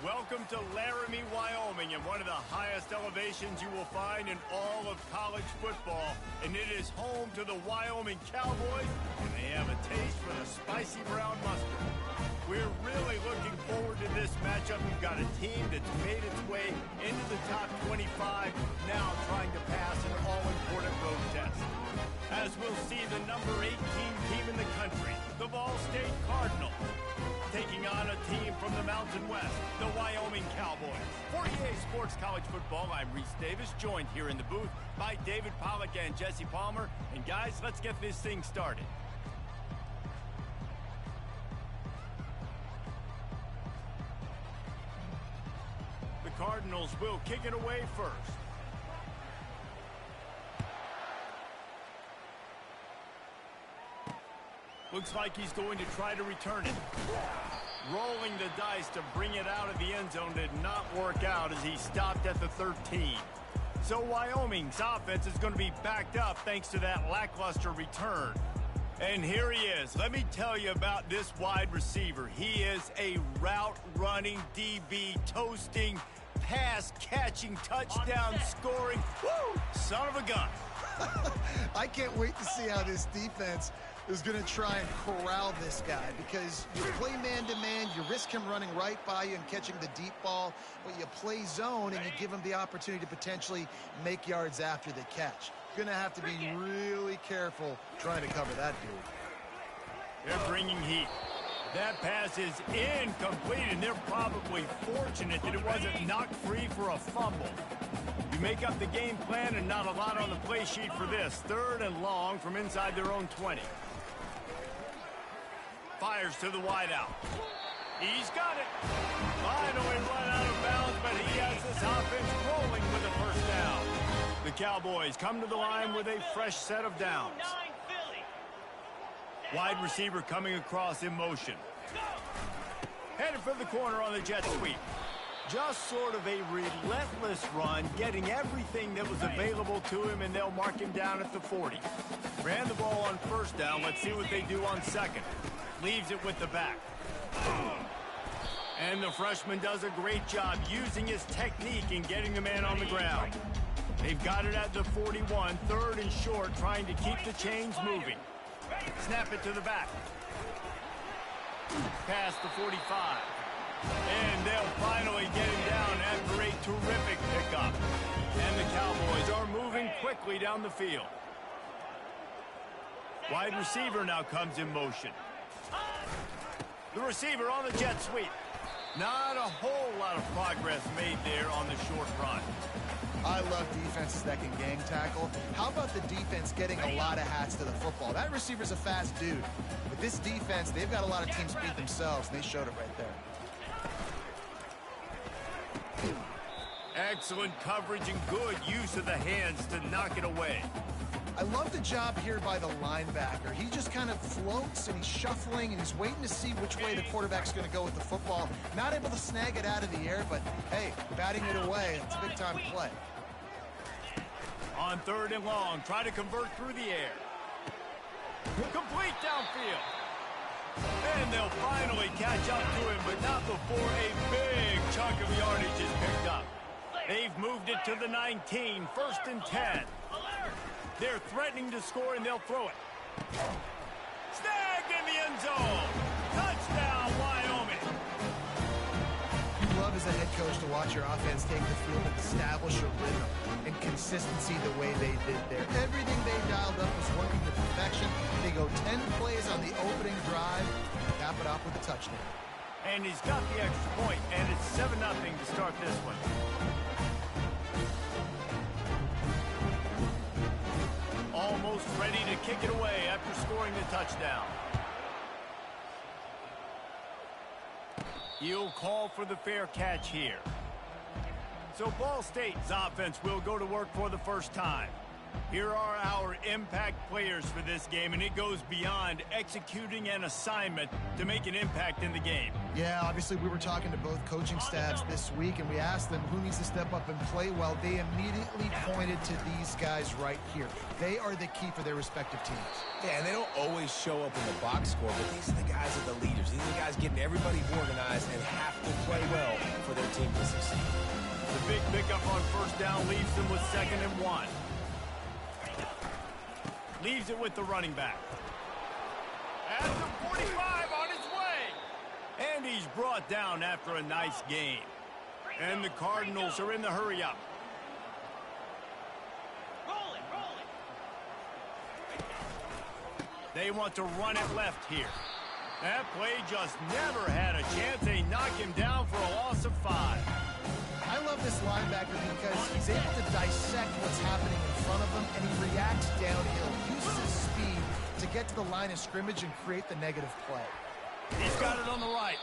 Welcome to Laramie, Wyoming, and one of the highest elevations you will find in all of college football. And it is home to the Wyoming Cowboys, and they have a taste for the spicy brown mustard. We're really looking forward to this matchup. You've got a team that's made its way into the top 25, now trying to pass an all-important road test. As we'll see the number 18 team in the country, the Ball State Cardinals, taking on a team from the Mountain West, the Wyoming Cowboys. For EA Sports College Football, I'm Reese Davis, joined here in the booth by David Pollack and Jesse Palmer. And guys, let's get this thing started. The Cardinals will kick it away first. Looks like he's going to try to return it. Rolling the dice to bring it out of the end zone did not work out as he stopped at the 13. So Wyoming's offense is going to be backed up thanks to that lackluster return. And here he is. Let me tell you about this wide receiver. He is a route-running DB, toasting, pass-catching, touchdown-scoring, son of a gun. I can't wait to see how this defense is going to try and corral this guy, because you play man-to-man, you risk him running right by you and catching the deep ball, but you play zone and you give him the opportunity to potentially make yards after the catch. You're going to have to be really careful trying to cover that dude. They're bringing heat. That pass is incomplete, and they're probably fortunate that it wasn't knocked free for a fumble. You make up the game plan and not a lot on the play sheet for this. 3rd and long from inside their own 20. Fires to the wideout. He's got it. Finally run out of bounds, but he has this offense rolling with a first down. The Cowboys come to the line with a fresh set of downs. Wide receiver coming across in motion. Headed for the corner on the jet sweep. Just sort of a relentless run, getting everything that was available to him, and they'll mark him down at the 40. Ran the ball on first down. Let's see what they do on second. Leaves it with the back. And the freshman does a great job using his technique and getting the man on the ground. They've got it at the 41, 3rd and short, trying to keep the chains moving. Snap it to the back. Past the 45. And they'll finally get him down after a terrific pickup. And the Cowboys are moving quickly down the field. Wide receiver now comes in motion. The receiver on the jet sweep. Not a whole lot of progress made there on the short run. I love defenses that can gang tackle. How about the defense getting a lot of hats to the football? That receiver's a fast dude. With this defense, they've got a lot of teams beat themselves, and they showed it right there. Excellent coverage and good use of the hands to knock it away. I love the job here by the linebacker. He just kind of floats and he's shuffling and he's waiting to see which way the quarterback's going to go with the football. Not able to snag it out of the air, but hey, batting it away, it's a big-time play. On 3rd and long, try to convert through the air. Complete downfield. And they'll finally catch up to him, but not before a big chunk of yardage is picked up. They've moved it to the 19, 1st and 10. They're threatening to score, and they'll throw it. Snagged in the end zone. Touchdown, Wyoming. You love as a head coach to watch your offense take the field and establish a rhythm and consistency the way they did there. Everything they dialed up was working to perfection. They go 10 plays on the opening drive, cap it off with a touchdown. And he's got the extra point, and it's 7-0 to start this one. Almost ready to kick it away after scoring the touchdown. He'll call for the fair catch here. So Ball State's offense will go to work for the first time. Here are our impact players for this game, and it goes beyond executing an assignment to make an impact in the game. Yeah, obviously we were talking to both coaching staffs this week, and we asked them who needs to step up and play well. They immediately pointed to these guys right here. They are the key for their respective teams. Yeah, and they don't always show up in the box score, but these are the guys that are the leaders. These are the guys getting everybody organized and have to play well for their team to succeed. The big pickup on first down leaves them with 2nd and 1. Leaves it with the running back. At the 45 on his way. And he's brought down after a nice gain. And the Cardinals are in the hurry up. They want to run it left here. That play just never had a chance. They knock him down for a loss of 5. I love this linebacker because he's able to dissect what's happening in front of him, and he reacts downhill, uses his speed to get to the line of scrimmage and create the negative play. He's got it on the right.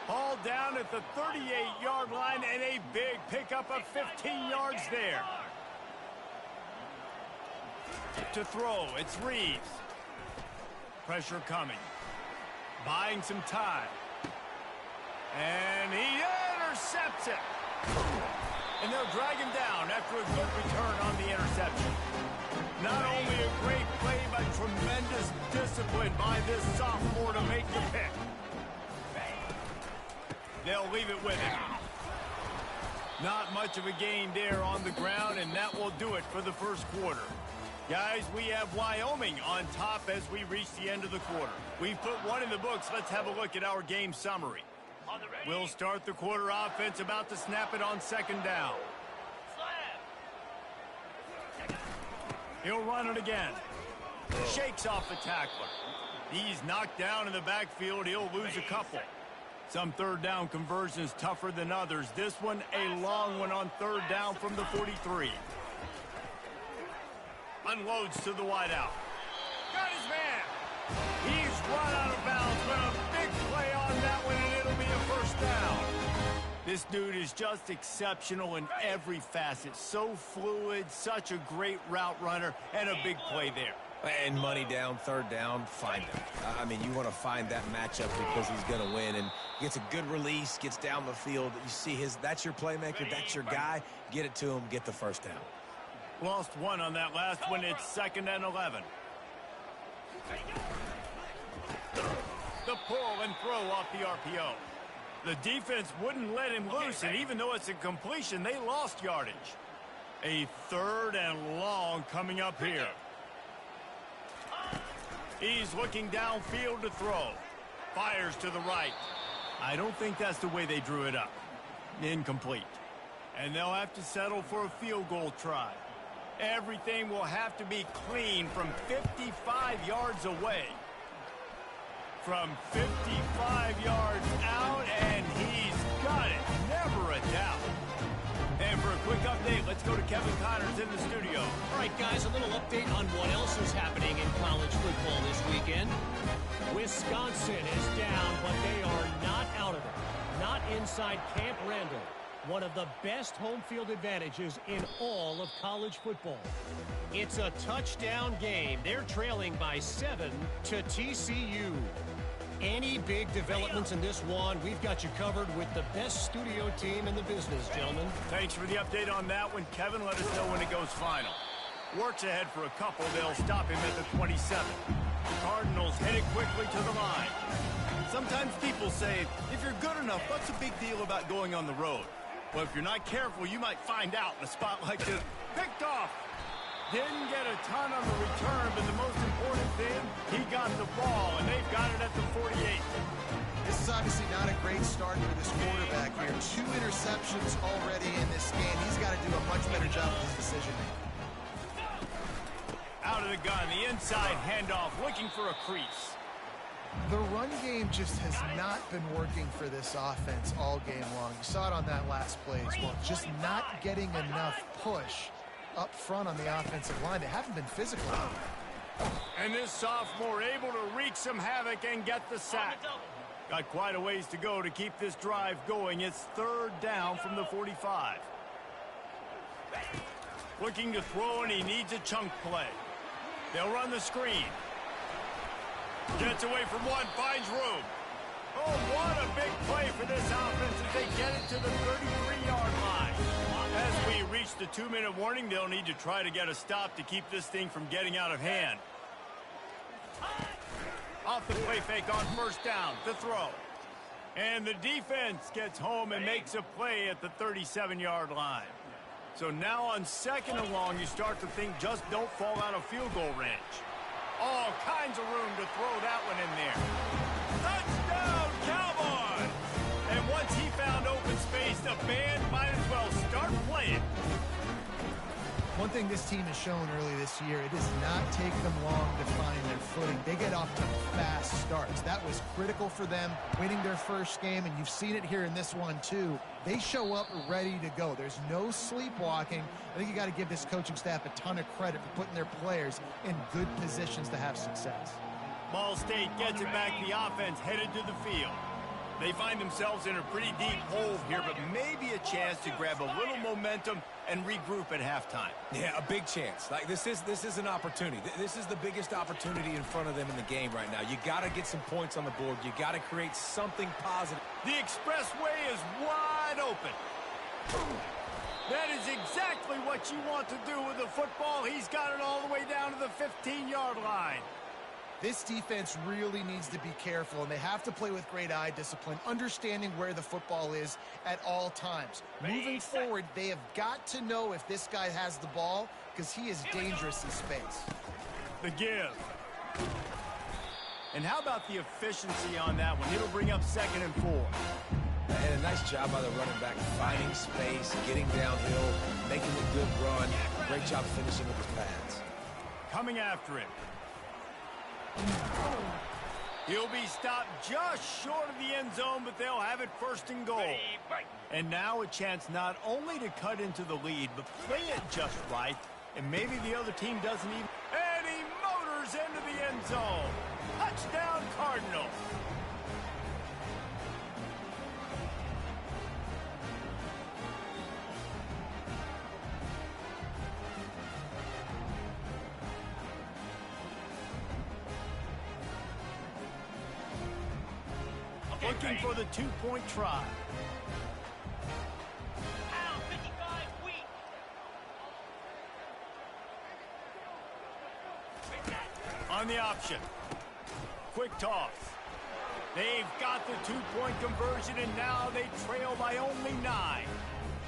Hauled down at the 38-yard line, and a big pickup of 15 yards there. To throw, it's Reeves. Pressure coming. Buying some time. And he intercepts it. And they'll drag him down after a good return on the interception. Not only a great play, but tremendous discipline by this sophomore to make the pick. They'll leave it with him. Not much of a gain there on the ground, and that will do it for the first quarter. Guys, we have Wyoming on top as we reach the end of the quarter. We've put one in the books. Let's have a look at our game summary. We'll start the quarter offense, about to snap it on 2nd down. He'll run it again. Shakes off the tackler. He's knocked down in the backfield. He'll lose a couple. Some 3rd down conversions tougher than others. This one, a long one on 3rd down from the 43. Unloads to the wideout. Got his man. He's run out of bounds, but a big play on that one, and it'll be a 1st down. This dude is just exceptional in every facet. So fluid, such a great route runner, and a big play there. And money down, 3rd down, find him. I mean, you want to find that matchup because he's going to win, and gets a good release, gets down the field. You see that's your playmaker, that's your guy. Get it to him, get the 1st down. Lost one on that last one. It's 2nd and 11. The pull and throw off the RPO. The defense wouldn't let him loose, and even though it's a completion, they lost yardage. A 3rd and long coming up here. He's looking downfield to throw. Fires to the right. I don't think that's the way they drew it up. Incomplete. And they'll have to settle for a field goal try. Everything will have to be clean from 55 yards away. From 55 yards out, and he's got it. Never a doubt. And for a quick update, let's go to Kevin Connors in the studio. All right, guys, a little update on what else is happening in college football this weekend. Wisconsin is down, but they are not out of it. Not inside Camp Randall. One of the best home field advantages in all of college football. It's a touchdown game. They're trailing by 7 to TCU. Any big developments in this one, we've got you covered with the best studio team in the business, gentlemen. Thanks for the update on that one, Kevin. Let us know when it goes final. Works ahead for a couple. They'll stop him at the 27. The Cardinals headed quickly to the line. Sometimes people say, if you're good enough, what's the big deal about going on the road? Well, if you're not careful, you might find out in a spot like this. Picked off. Didn't get a ton on the return, but the most important thing, he got the ball, and they've got it at the 48. This is obviously not a great start for this quarterback here. 2 interceptions already in this game. He's got to do a much better job with his decision-making. Out of the gun, the inside handoff, looking for a crease. The run game just has not been working for this offense all game long. You saw it on that last play as well. Just not getting enough push up front on the offensive line. They haven't been physical. And this sophomore able to wreak some havoc and get the sack. Got quite a ways to go to keep this drive going. It's 3rd down from the 45. Looking to throw, and he needs a chunk play. They'll run the screen. Gets away from one, finds room. Oh, what a big play for this offense as they get it to the 33-yard line. As we reach the 2-minute warning, they'll need to try to get a stop to keep this thing from getting out of hand. Off the play fake on first down, the throw. And the defense gets home and makes a play at the 37-yard line. So now on 2nd and long, you start to think just don't fall out of field goal range. All kinds of room to throw that one in there. Touchdown, Cowboys! And once he found open space, the band might as well start playing. One thing this team has shown early this year, it does not take them long to find their footing. They get off to fast starts. That was critical for them, winning their first game, and you've seen it here in this one too. They show up ready to go. There's no sleepwalking. I think you got to give this coaching staff a ton of credit for putting their players in good positions to have success. Ball State gets it back. The offense headed to the field. They find themselves in a pretty deep hole here, but maybe a chance to grab a little momentum and regroup at halftime. Yeah, a big chance. Like this is an opportunity. This is the biggest opportunity in front of them in the game right now. You got to get some points on the board. You got to create something positive. The expressway is wide open. That is exactly what you want to do with the football. He's got it all the way down to the 15-yard line. This defense really needs to be careful, and they have to play with great eye discipline, understanding where the football is at all times. Moving forward, they have got to know if this guy has the ball, because he is dangerous in space. The give. And how about the efficiency on that one? It'll bring up 2nd and 4. And a nice job by the running back, finding space, getting downhill, making a good run. Great job finishing with his pads. Coming after him. He'll be stopped just short of the end zone, but they'll have it 1st and goal. And now a chance not only to cut into the lead, but play it just right. And maybe the other team doesn't even... And he motors into the end zone. Touchdown, Cardinal. Looking for the 2-point try. On the option. Quick toss. They've got the 2-point conversion, and now they trail by only 9.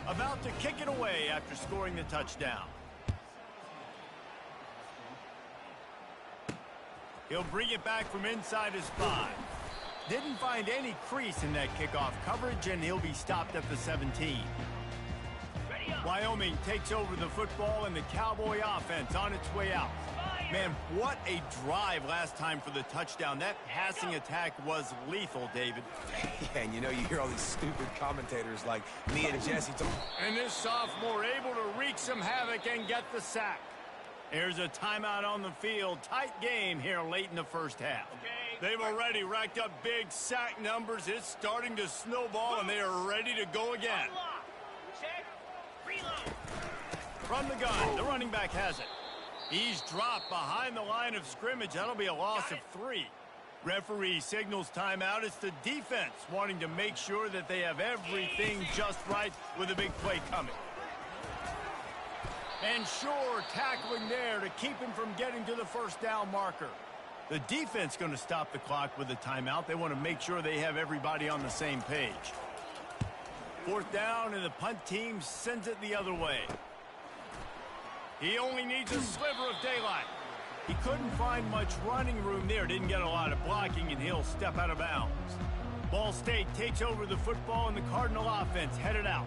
About to kick it away after scoring the touchdown. He'll bring it back from inside his 5. Didn't find any crease in that kickoff coverage, and he'll be stopped at the 17. Wyoming takes over the football, and the Cowboy offense on its way out. Man, what a drive last time for the touchdown. That passing attack was lethal, David. Yeah, and you know, you hear all these stupid commentators like me and Jesse. And this sophomore able to wreak some havoc and get the sack. Here's a timeout on the field. Tight game here late in the first half. They've already racked up big sack numbers. It's starting to snowball, and they are ready to go again. From the gun, the running back has it. He's dropped behind the line of scrimmage. That'll be a loss of 3. Referee signals timeout. It's the defense wanting to make sure that they have everything just right with a big play coming. And sure, tackling there to keep him from getting to the first down marker. The defense going to stop the clock with a timeout. They want to make sure they have everybody on the same page. 4th down, and the punt team sends it the other way. He only needs a sliver of daylight. He couldn't find much running room there. Didn't get a lot of blocking, and he'll step out of bounds. Ball State takes over the football, and the Cardinal offense headed out.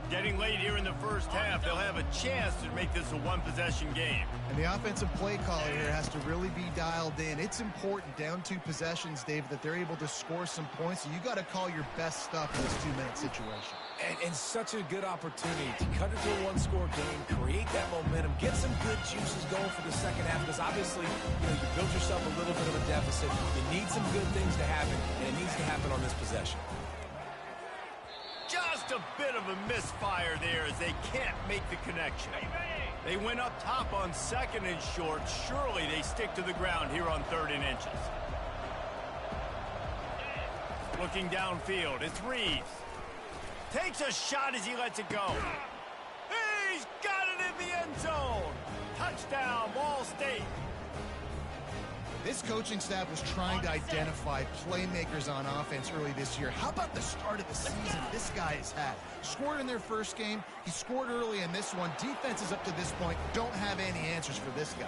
Getting late here in the first half, they'll have a chance to make this a one-possession game. And the offensive play caller here has to really be dialed in. It's important, down 2 possessions, David, that they're able to score some points. So you got to call your best stuff in this 2-minute situation. And such a good opportunity to cut into a 1-score game, create that momentum, get some good juices going for the second half, because obviously, you built yourself a little bit of a deficit. You need some good things to happen, and it needs to happen on this possession. Just a bit of a misfire there as they can't make the connection. They went up top on 2nd and short. Surely they stick to the ground here on 3rd and inches. Looking downfield, it's Reeves. Takes a shot as he lets it go. He's got it in the end zone. Touchdown, Ball State. This coaching staff was trying to identify playmakers on offense early this year. How about the start of the season this guy has had? Scored in their first game. He scored early in this one. Defenses up to this point don't have any answers for this guy.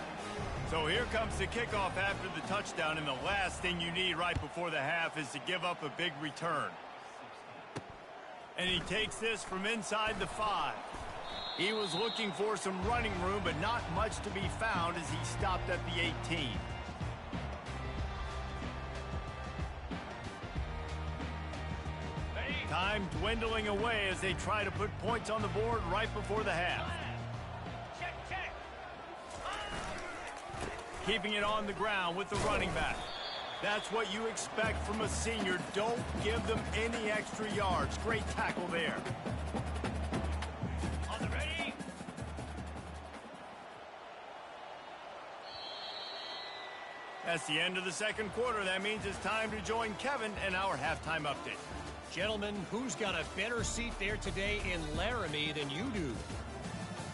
So here comes the kickoff after the touchdown, and the last thing you need right before the half is to give up a big return. And he takes this from inside the 5. He was looking for some running room, but not much to be found as he stopped at the 18. Time dwindling away as they try to put points on the board right before the half. Keeping it on the ground with the running back. That's what you expect from a senior. Don't give them any extra yards. Great tackle there. On the ready. That's the end of the second quarter. That means it's time to join Kevin and our halftime update. Gentlemen, who's got a better seat there today in Laramie than you do?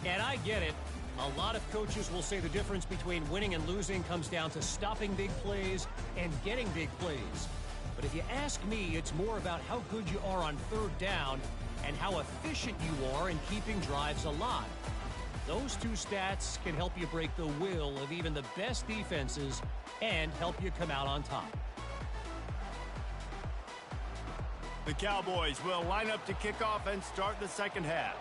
And I get it. A lot of coaches will say the difference between winning and losing comes down to stopping big plays and getting big plays. But if you ask me, it's more about how good you are on 3rd down and how efficient you are in keeping drives alive. Those two stats can help you break the will of even the best defenses and help you come out on top. The Cowboys will line up to kick off and start the second half.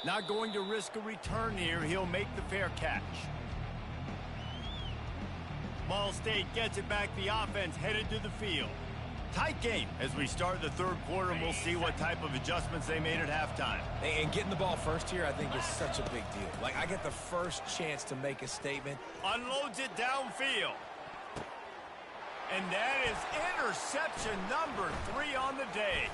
Not going to risk a return here. He'll make the fair catch. Ball State gets it back. The offense headed to the field. Tight game as we start the third quarter, and we'll see what type of adjustments they made at halftime. And getting the ball first here, I think, is such a big deal. Like, I get the first chance to make a statement. Unloads it downfield. And that is interception number 3 on the day.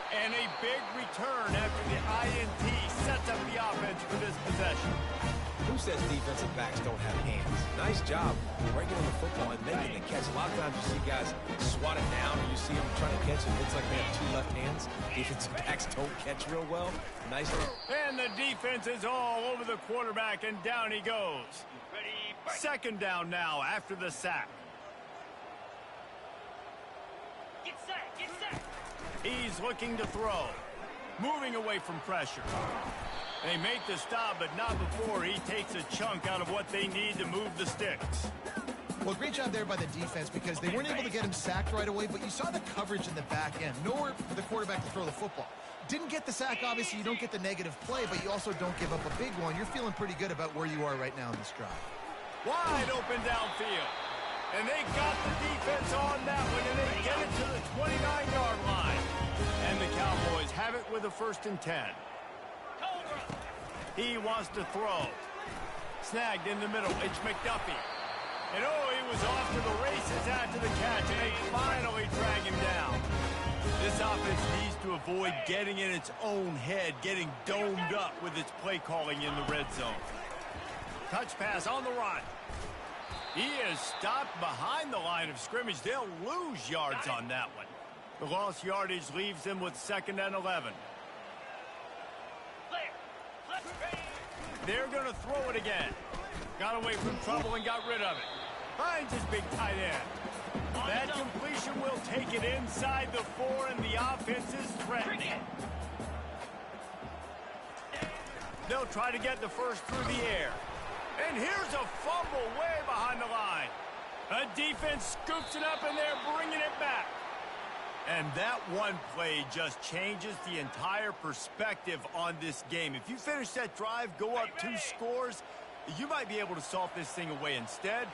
And a big return after the INT sets up the offense for this possession. Who says defensive backs don't have hands? Nice job breaking on the football and making the catch. A lot of times you see guys swat it down, and you see them trying to catch it. It looks like they have 2 left hands. Defensive backs don't catch real well. Nice. And the defense is all over the quarterback, and down he goes. Second down now after the sack. He's looking to throw. Moving away from pressure. They make the stop, but not before he takes a chunk out of what they need to move the sticks. Well, great job there by the defense because they weren't able to get him sacked right away, but you saw the coverage in the back end. Nowhere for the quarterback to throw the football. Didn't get the sack, obviously. You don't get the negative play, but you also don't give up a big one. You're feeling pretty good about where you are right now in this drive. Wide open downfield. And they got the defense on that one, and they get it to the 29-yard line. And the Cowboys have it with a 1st and 10. He wants to throw. Snagged in the middle. It's McDuffie. And he was off to the races after the catch, and they finally drag him down. This offense needs to avoid getting in its own head, getting domed up with its play calling in the red zone. Touch pass on the run. He is stopped behind the line of scrimmage. They'll lose yards on that one. The lost yardage leaves them with 2nd and 11. They're going to throw it again. Got away from trouble and got rid of it. Finds his big tight end. That completion will take it inside the 4, and the offense is threatening. They'll try to get the first through the air. And here's a fumble way behind the line. A defense scoops it up, and they're bringing it back. And that one play just changes the entire perspective on this game. If you finish that drive, go up 2 scores, you might be able to salt this thing away. Instead,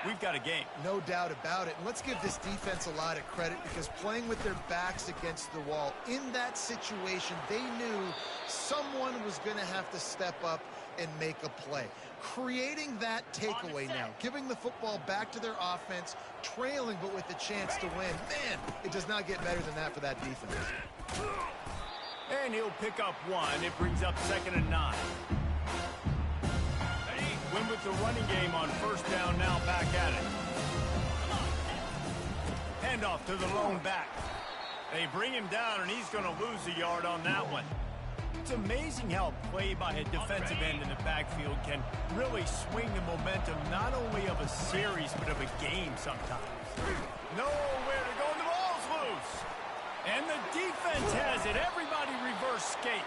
we've got a game. No doubt about it. And let's give this defense a lot of credit because playing with their backs against the wall, in that situation, they knew someone was going to have to step up and make a play. creating that takeaway now, giving the football back to their offense, trailing but with the chance to win. Man, it does not get better than that for that defense. And he'll pick up one. It brings up 2nd and 9. Win with the running game on 1st down, now back at it. Handoff to the lone back. They bring him down, and he's going to lose a yard on that one. It's amazing how play by a defensive end in the backfield can really swing the momentum not only of a series, but of a game sometimes. Nowhere to go, and the ball's loose. And the defense has it. Everybody reverse skate.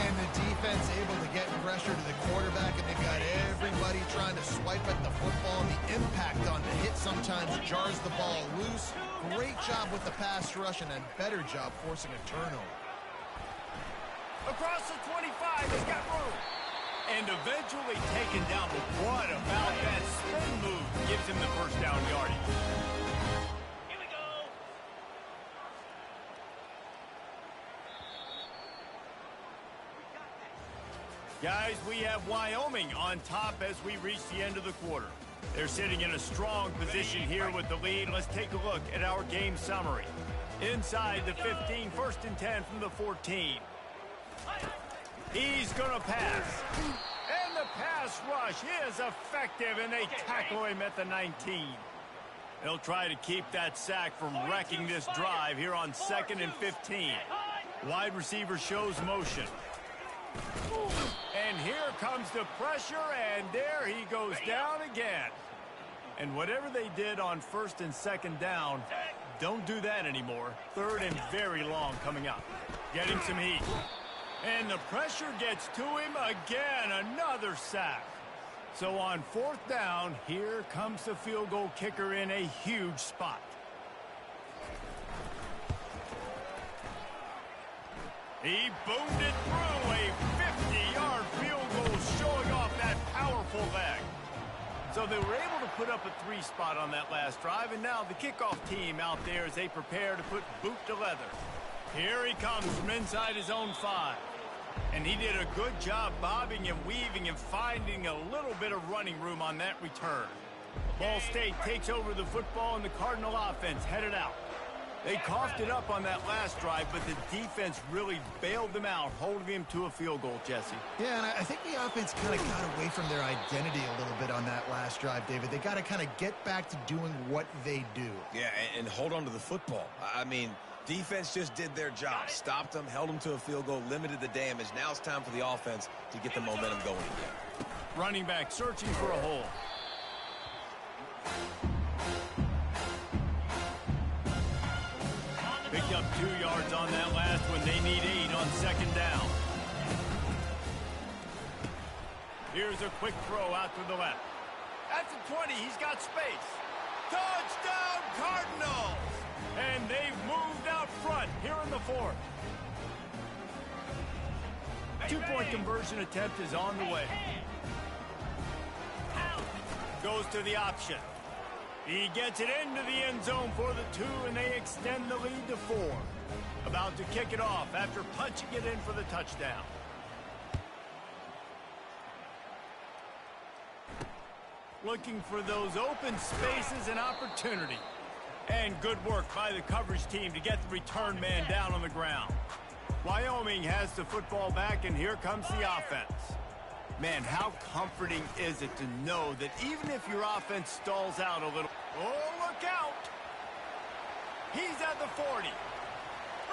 And the defense able to get pressure to the quarterback, and they've got everybody trying to swipe at the football. The impact on the hit sometimes jars the ball loose. Great job with the pass rush and a better job forcing a turnover. Across the 25, he's got room. And eventually taken down, but what about that spin move? Gives him the 1st down yardage. Here we go. Guys, we have Wyoming on top as we reach the end of the quarter. They're sitting in a strong position here with the lead. Let's take a look at our game summary. Inside the 15, 1st and 10 from the 14. He's going to pass. And the pass rush is effective, and they tackle him at the 19. They'll try to keep that sack from wrecking this drive here on 2nd and 15. Wide receiver shows motion. And here comes the pressure, and there he goes down again. And whatever they did on 1st and 2nd down, don't do that anymore. 3rd and very long coming up. Getting some heat. And the pressure gets to him again. Another sack. So on 4th down, here comes the field goal kicker in a huge spot. He boomed it through a 50-yard field goal, showing off that powerful leg. So they were able to put up a 3 spot on that last drive, and now the kickoff team out there as they prepare to put boot to leather. Here he comes from inside his own 5. And he did a good job bobbing and weaving and finding a little bit of running room on that return. Ball State takes over the football, and the Cardinal offense headed out. They coughed it up on that last drive, but the defense really bailed them out, holding him to a field goal, Jesse. Yeah, and I think the offense kind of got away from their identity a little bit on that last drive, David. They got to kind of get back to doing what they do. Yeah, and hold on to the football. I mean, defense just did their job. Stopped them, held them to a field goal, limited the damage. Now it's time for the offense to get the momentum going again. Running back searching for a hole. Picked up 2 yards on that last one. They need 8 on 2nd down. Here's a quick throw out to the left. At the 20, he's got space. Touchdown, Cardinals! And they've moved out front here in the 4th. 2-point conversion attempt is on the way. Goes to the option. He gets it into the end zone for the 2, and they extend the lead to 4. About to kick it off after punching it in for the touchdown. Looking for those open spaces and opportunity. And good work by the coverage team to get the return man down on the ground. Wyoming has the football back, and here comes the offense. Man, how comforting is it to know that even if your offense stalls out a little... Oh, look out! He's at the 40.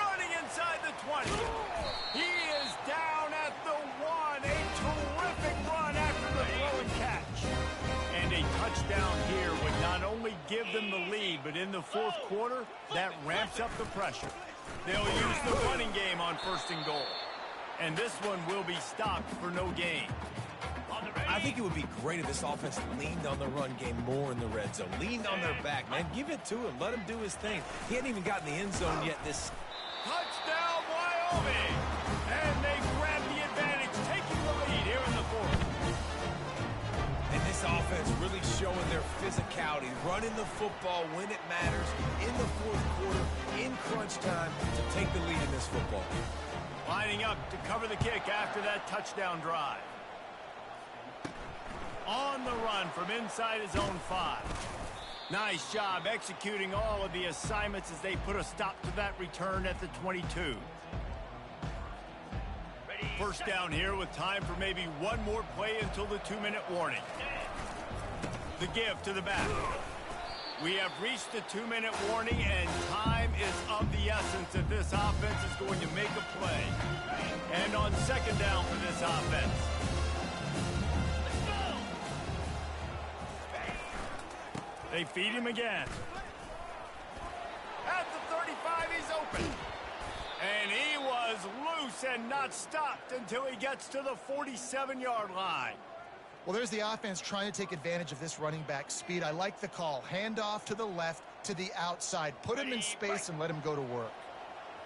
Running inside the 20. He is down at the 1. A terrific run after the throw and catch. And a touchdown here would not only give them the lead, but in the 4th quarter, that ramps up the pressure. They'll use the running game on 1st and goal. And this one will be stopped for no gain. I think it would be great if this offense leaned on the run game more in the red zone. Leaned on their back, man. Give it to him. Let him do his thing. He hadn't even gotten the end zone yet. This touchdown, Wyoming! And they grab the advantage, taking the lead here in the 4th. And this offense really showing their physicality, running the football when it matters, in the 4th quarter, in crunch time, to take the lead in this football game. Lining up to cover the kick after that touchdown drive. on the run from inside his own 5. Nice job executing all of the assignments as they put a stop to that return at the 22. First down here with time for maybe one more play until the 2-minute warning. The give to the back. We have reached the 2-minute warning, and time is of the essence if this offense is going to make a play. And on second down for this offense. They feed him again. At the 35, he's open. And he was loose and not stopped until he gets to the 47-yard line. Well, there's the offense trying to take advantage of this running back speed. I like the call. Hand off to the left, to the outside. Put him in space and let him go to work.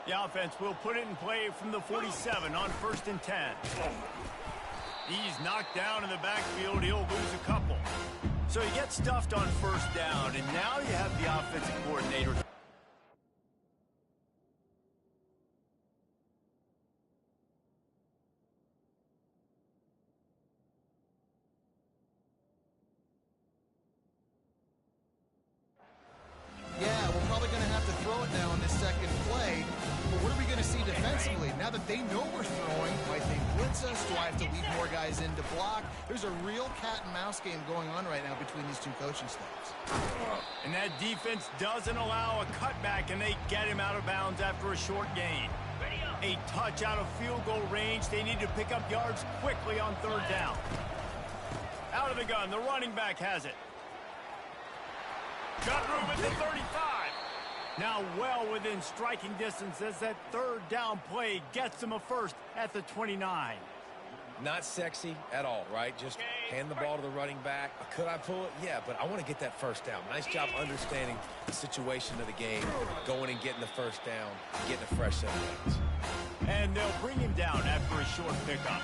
The offense will put it in play from the 47 on 1st and 10. He's knocked down in the backfield. He'll lose a couple. So he gets stuffed on 1st down, and now you have the offensive coordinator. Yeah, we're probably going to have to throw it now on this second play. But what are we going to see defensively? Now that they know we're throwing, might they blitz us? Do I have to leave more guys in to block? There's a real cat-and-mouse game going on right now between these two coaching staffs. And that defense doesn't allow a cutback, and they get him out of bounds after a short gain. A touch out of field goal range. They need to pick up yards quickly on 3rd down. Out of the gun, the running back has it. Got room at the 35. Now well within striking distance as that 3rd down play gets them a first at the 29. Not sexy at all, right? Just hand the ball to the running back. Could I pull it? Yeah, but I want to get that 1st down. Nice job understanding the situation of the game, going and getting the 1st down, getting a fresh set of legs. And they'll bring him down after a short pickup.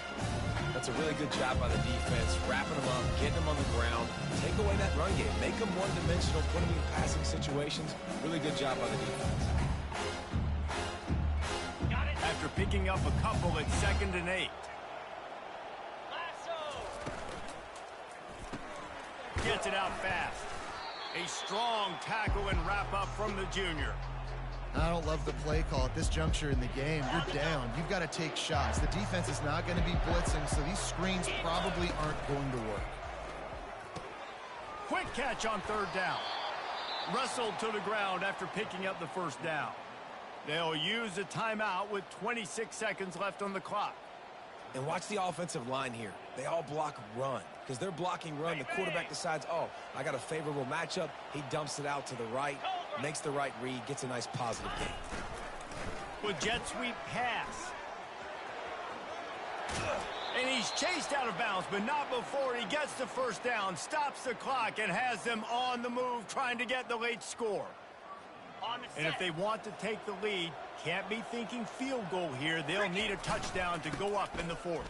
That's a really good job by the defense, wrapping them up, getting them on the ground. Take away that run game. Make them one-dimensional, put them in passing situations. Really good job by the defense. After picking up a couple at 2nd and 8. Gets it out fast. A strong tackle and wrap-up from the junior. I don't love the play call at this juncture in the game. You're down. You've got to take shots. The defense is not going to be blitzing, so these screens probably aren't going to work. Quick catch on 3rd down. Wrestled to the ground after picking up the 1st down. They'll use a timeout with 26 seconds left on the clock. And watch the offensive line here. They all block run. Because they're blocking run, the quarterback decides, oh, I got a favorable matchup. He dumps it out to the right, makes the right read, gets a nice positive gain. With jet sweep pass. And he's chased out of bounds, but not before he gets the 1st down, stops the clock, and has them on the move trying to get the late score. And if they want to take the lead, can't be thinking field goal here. They'll need a touchdown to go up in the 4th.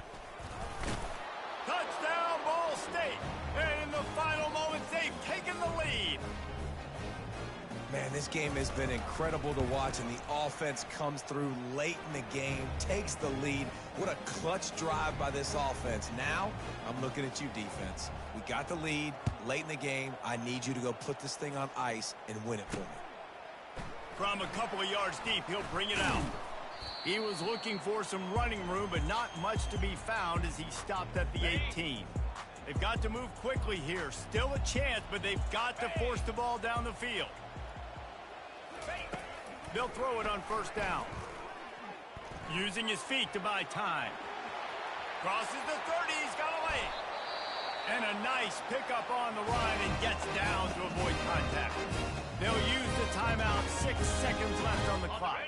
Touchdown, Ball State. And in the final moments, they've taken the lead. Man, this game has been incredible to watch, and the offense comes through late in the game, takes the lead. What a clutch drive by this offense. Now, I'm looking at you, defense. We got the lead late in the game. I need you to go put this thing on ice and win it for me. From a couple of yards deep, he'll bring it out. He was looking for some running room, but not much to be found as he stopped at the 18. They've got to move quickly here. Still a chance, but they've got to force the ball down the field. They'll throw it on 1st down. Using his feet to buy time. Crosses the 30, he's got a lane. And a nice pickup on the line and gets down to avoid contact. They'll use the timeout, 6 seconds left on the clock.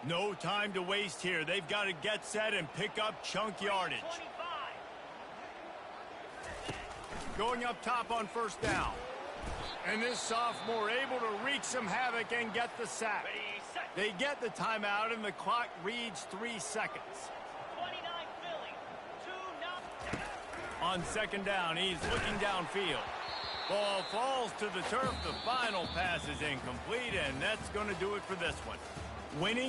No time to waste here. They've got to get set and pick up chunk yardage. Going up top on 1st down. And this sophomore able to wreak some havoc and get the sack. They get the timeout and the clock reads 3 seconds. On 2nd down, he's looking downfield. Ball falls to the turf. The final pass is incomplete, and that's going to do it for this one. Winning